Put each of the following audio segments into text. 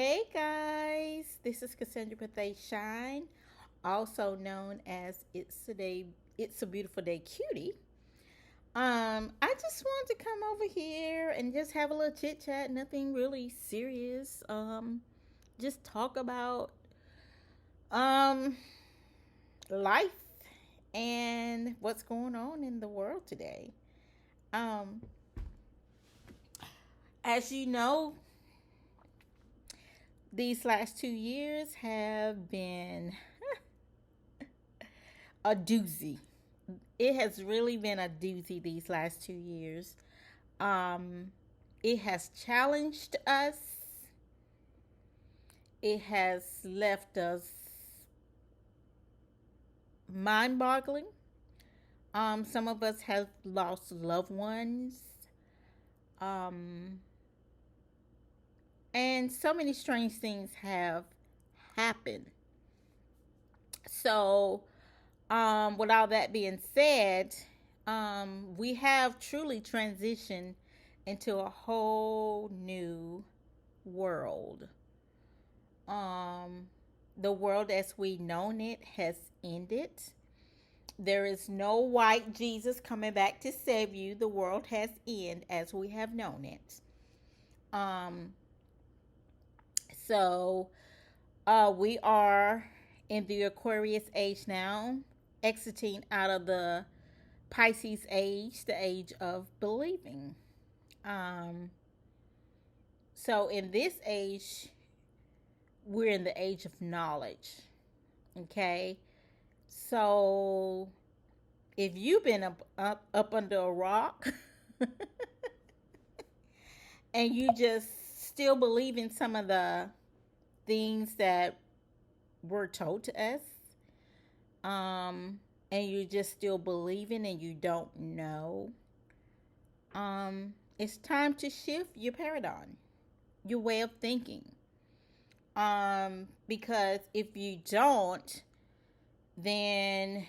Hey guys, this is Cassandra Pathay Shine, also known as It's a Beautiful Day Cutie. I just wanted to come over here and just have a little chit chat, nothing really serious. Just talk about um life and what's going on in the world today. Um, as you know, these last 2 years have been a doozy. It has really been a doozy these last 2 years. Um, it has challenged us. It has left us mind-boggling. Some of us have lost loved ones. Um, and so many strange things have happened. So, with all that being said, we have truly transitioned into a whole new world. Um, the world as we known it has ended. There is no white Jesus coming back to save you. The world has ended as we have known it. Um, we are in the Aquarius age now, exiting out of the Pisces age, the age of believing. Um, in this age, we're in the age of knowledge. Okay, so if you've been up under a rock and you just still believe in some of the things that were told to us, and you just still believing and you don't know, it's time to shift your paradigm, your way of thinking. Because if you don't, then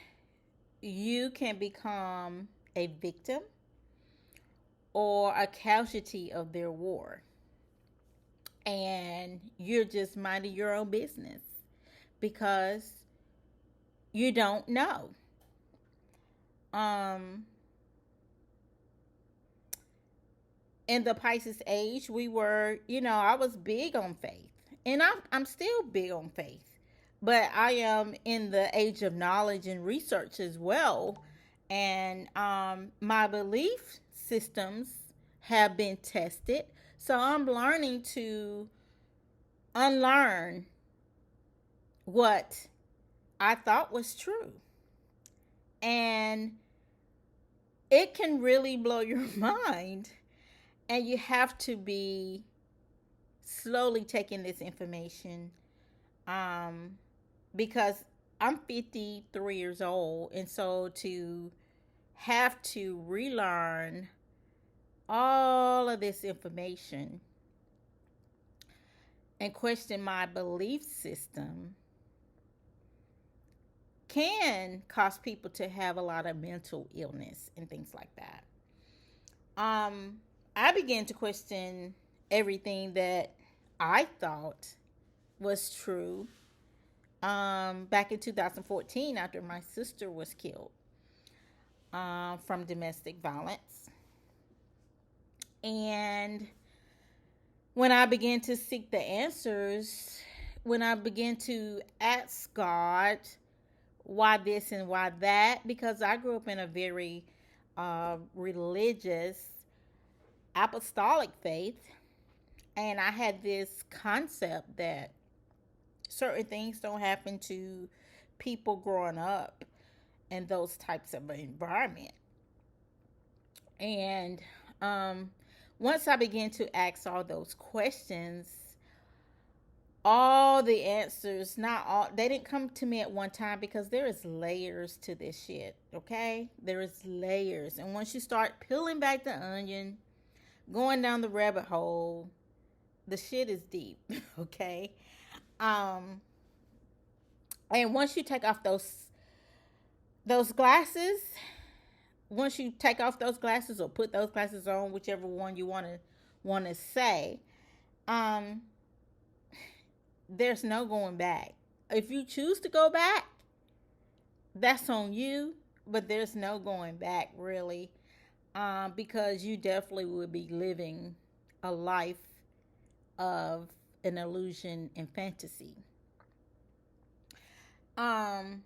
you can become a victim or a casualty of their war. And you're just minding your own business because you don't know. Um, in the Pisces age, I was big on faith. And I'm still big on faith. But I am in the age of knowledge and research as well. And my belief systems have been tested. So I'm learning to unlearn what I thought was true. And it can really blow your mind. And you have to be slowly taking this information, um, because I'm 53 years old. And so to have to relearn all of this information and question my belief system can cause people to have a lot of mental illness and things like that. I began to question everything that I thought was true back in 2014 after my sister was killed from domestic violence. And when I began to seek the answers, when I began to ask God why this and why that, because I grew up in a very religious apostolic faith, and I had this concept that certain things don't happen to people growing up in those types of environment. And once I began to ask all those questions, all the answers, not all, they didn't come to me at one time, because there is layers to this shit. Okay, there is layers, and once you start peeling back the onion, going down the rabbit hole, the shit is deep. Okay. um and once you take off those glasses, once you take off those glasses or put those glasses on, whichever one you want to say, um there's no going back. If you choose to go back, that's on you, but there's no going back really, because you definitely would be living a life of an illusion and fantasy. Um,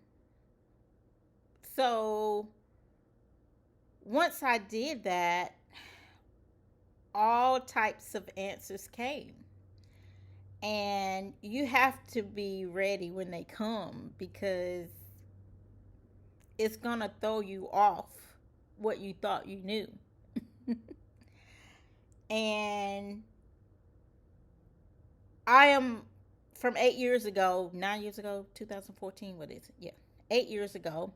so once I did that, all types of answers came. And you have to be ready when they come because it's going to throw you off what you thought you knew. And I am from 8 years ago, 9 years ago, 2014, what is it? Yeah, 8 years ago.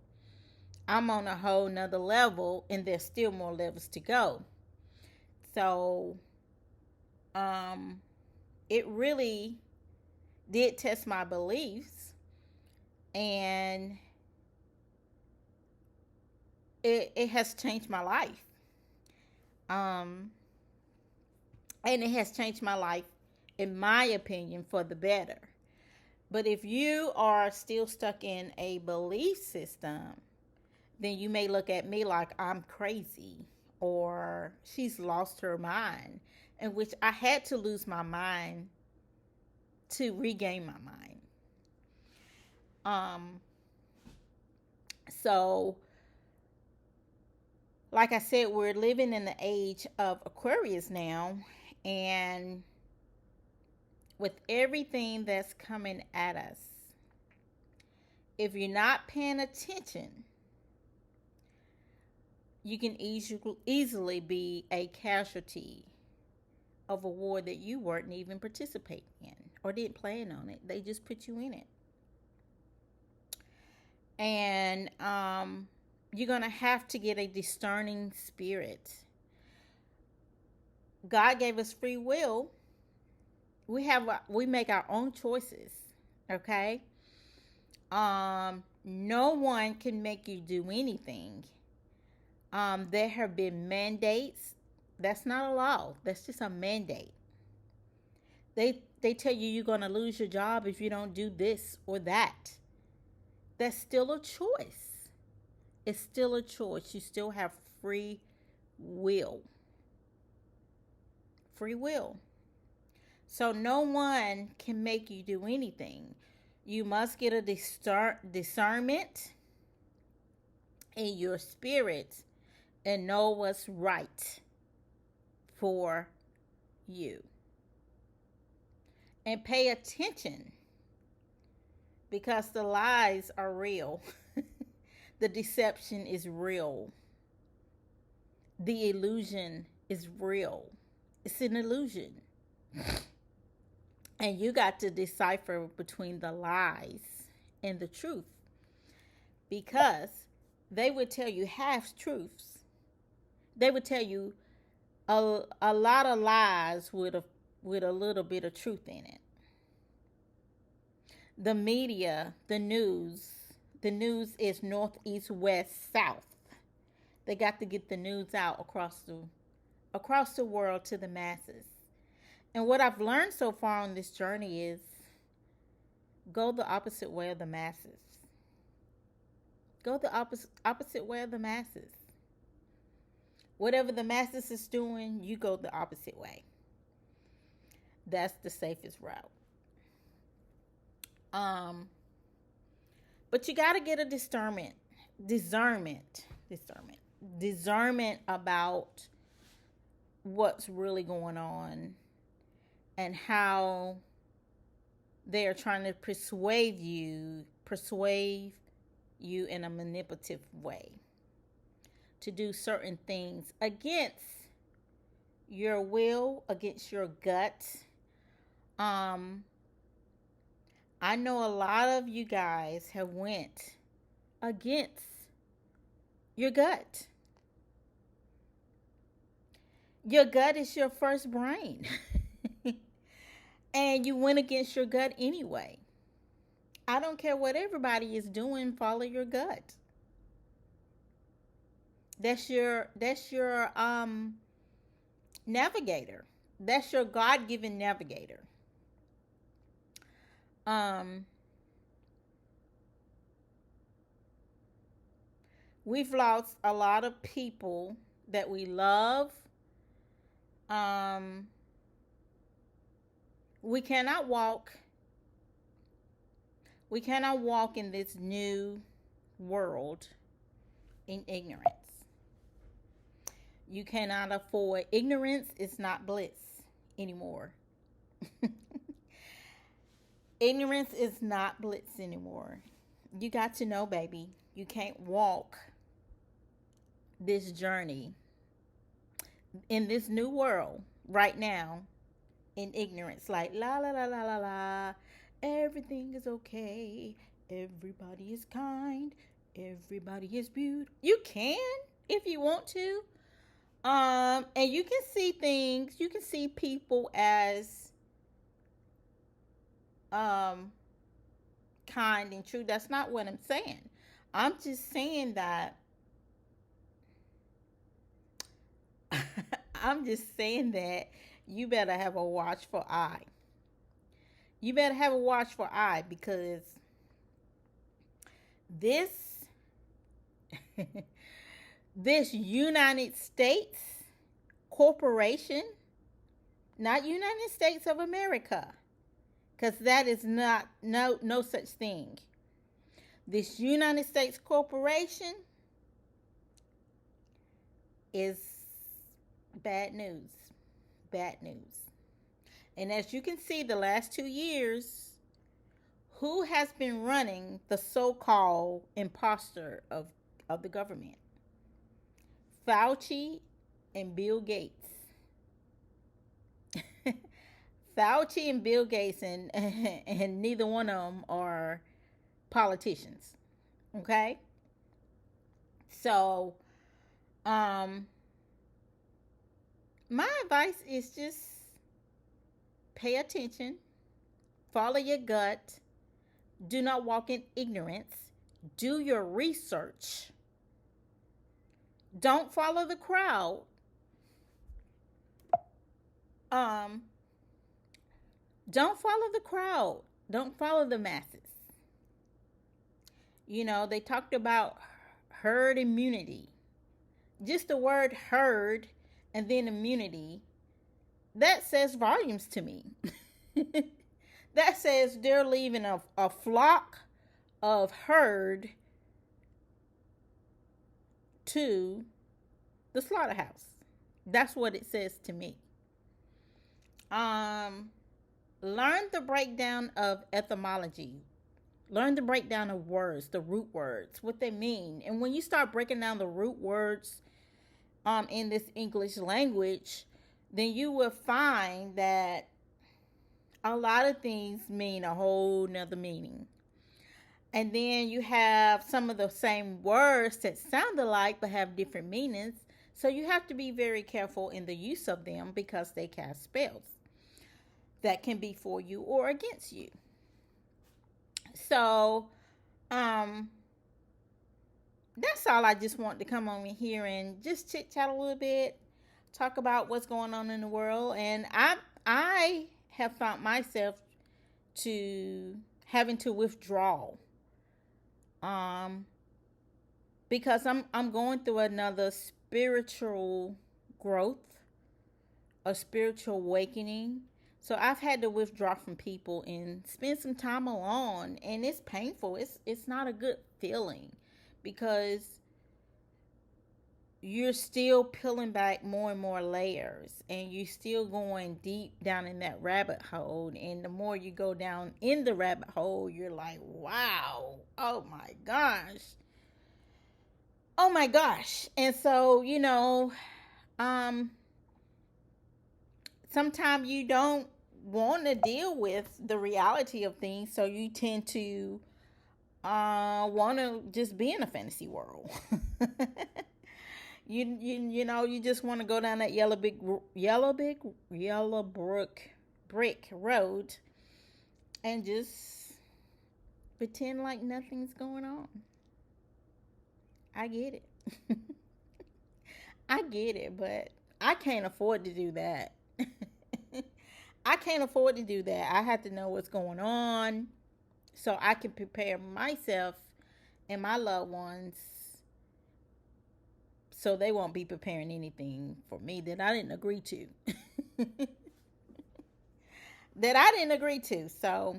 I'm on a whole nother level, and there's still more levels to go. So, um, it really did test my beliefs, and it has changed my life. Um, and it has changed my life, in my opinion, for the better. But if you are still stuck in a belief system, then you may look at me like I'm crazy or she's lost her mind, in which I had to lose my mind to regain my mind. Um, so, like I said, we're living in the age of Aquarius now, and with everything that's coming at us, if you're not paying attention, you can easily be a casualty of a war that you weren't even participating in or didn't plan on it. They just put you in it. And you're going to have to get a discerning spirit. God gave us free will. We make our own choices, okay? No one can make you do anything. There have been mandates. That's not a law. That's just a mandate. They tell you you're going to lose your job if you don't do this or that. That's still a choice. It's still a choice. You still have free will. Free will. So no one can make you do anything. You must get a discernment in your spirit and know what's right for you. And pay attention because the lies are real. The deception is real. The illusion is real. It's an illusion. And you got to decipher between the lies and the truth, because they would tell you half truths. They would tell you a lot of lies with a little bit of truth in it. The media, the news is north, east, west, south. They got to get the news out across the world to the masses. And what I've learned so far on this journey is go the opposite way of the masses. Go the opposite way of the masses. Whatever the masses is doing, you go the opposite way. That's the safest route. But you got to get a discernment about what's really going on and how they are trying to persuade you in a manipulative way to do certain things against your will, against your gut. I know a lot of you guys have went against your gut. Your gut is your first brain. And you went against your gut anyway. I don't care what everybody is doing, follow your gut. That's your navigator. That's your God-given navigator. Um, we've lost a lot of people that we love. Um, we cannot walk. We cannot walk in this new world in ignorance. You cannot afford ignorance. Is not bliss anymore. Ignorance is not bliss anymore. You got to know, baby. You can't walk this journey in this new world right now in ignorance. Like, la la la la la la. Everything is okay. Everybody is kind. Everybody is beautiful. You can if you want to. And you can see things. You can see people as um kind and true. That's not what I'm saying. I'm just saying that I'm just saying that you better have a watchful eye. You better have a watchful eye because this this United States corporation, not United States of America, because that is not no such thing. This United States corporation is bad news. Bad news. And as you can see, the last 2 years, who has been running the so-called imposter of the government? Fauci and Bill Gates. Fauci and Bill Gates, and neither one of them are politicians. Okay? So, my advice is just pay attention, follow your gut, do not walk in ignorance, do your research. Don't follow the crowd. Um, don't follow the crowd. Don't follow the masses. You know, they talked about herd immunity. Just the word herd and then immunity, that says volumes to me. That says they're leaving a flock of herd to the slaughterhouse. That's what it says to me. Um, learn the breakdown of etymology. Learn the breakdown of words, the root words, what they mean. And when you start breaking down the root words in this English language, then you will find that a lot of things mean a whole nother meaning. And then you have some of the same words that sound alike but have different meanings. So you have to be very careful in the use of them because they cast spells that can be for you or against you. So, that's all. I just want to come on here and just chit chat a little bit, talk about what's going on in the world. And I have found myself to having to withdraw, because I'm going through another spiritual growth, a spiritual awakening. So I've had to withdraw from people and spend some time alone, and it's painful. It's not a good feeling because you're still peeling back more and more layers, and you're still going deep down in that rabbit hole. And the more you go down in the rabbit hole, you're like, wow, oh my gosh, oh my gosh. And so, sometimes you don't want to deal with the reality of things, so you tend to want to just be in a fantasy world. You just want to go down that yellow brick road and just pretend like nothing's going on. I get it. I get it, but I can't afford to do that. I can't afford to do that. I have to know what's going on so I can prepare myself and my loved ones so they won't be preparing anything for me that I didn't agree to. That I didn't agree to. So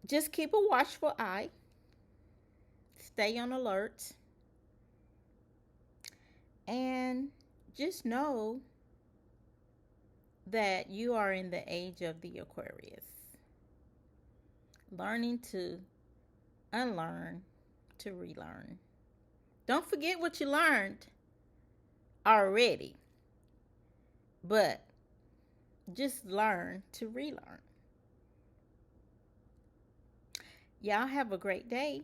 just keep a watchful eye, stay on alert, and just know that you are in the age of the Aquarius, learning to unlearn, to relearn. Don't forget what you learned already, but just learn to relearn. Y'all have a great day.